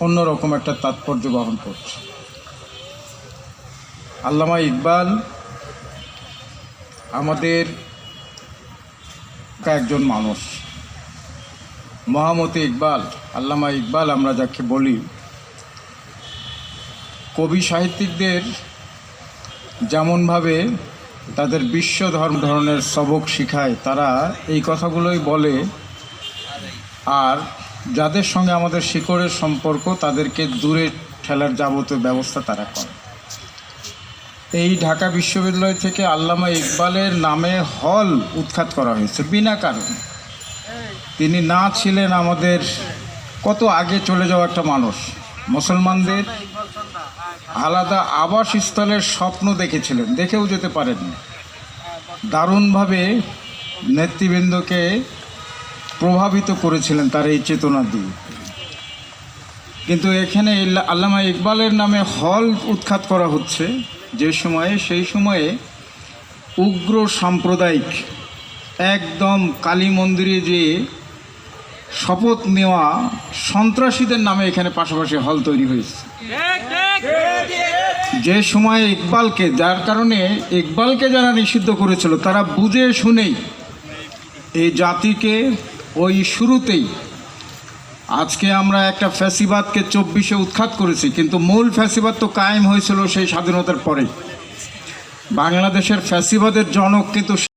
অন্যরকম একটা তাৎপর্য বহন করছে। আল্লামা ইকবাল আমাদের একজন মানুষ, মহামতি ইকবাল, আল্লামা ইকবাল আমরা যাকে বলি, কবি সাহিত্যিকদের যেমনভাবে তাদের বিশ্ব ধরনের সবক শিখায়, তারা এই কথাগুলোই বলে, আর যাদের সঙ্গে আমাদের শিকড়ের সম্পর্ক তাদেরকে দূরে ঠেলার যাবতীয় ব্যবস্থা তারা করে। এই ঢাকা বিশ্ববিদ্যালয় থেকে আল্লামা ইকবালের নামে হল উৎখাত করা হয়েছে বিনা কারণে। তিনি না ছিলেন আমাদের কত আগে চলে যাওয়া একটা মানুষ, মুসলমানদের আলাদা আবাসস্থলের স্বপ্ন দেখেছিলেন, দেখেও যেতে পারেননি। দারুণভাবে নেতৃবৃন্দকে প্রভাবিত করেছিলেন তার এই চেতনা দিয়ে। কিন্তু এখানে আল্লামা ইকবালের নামে হল উৎখাত করা হচ্ছে সেই সময়ে উগ্র সাম্প্রদায়িক একদম কালী মন্দিরে যে শপথ নেওয়া সন্ত্রাসীদের নামে এখানে পাশাপাশি হল তৈরি হয়েছে। যে সময়ে ইকবালকে, যার কারণে ইকবালকে যারা নিষিদ্ধ করেছিল তারা বুঝে শুনেই এই জাতিকে ওই শুরুতেই, আজকে আমরা একটা ফ্যাসিবাদকে 24-এ উৎখাত করেছি, কিন্তু মূল ফ্যাসিবাদ তো কায়েম হয়েছিল সেই স্বাধীনতার পরেই। বাংলাদেশের ফ্যাসিবাদের জনক কিন্তু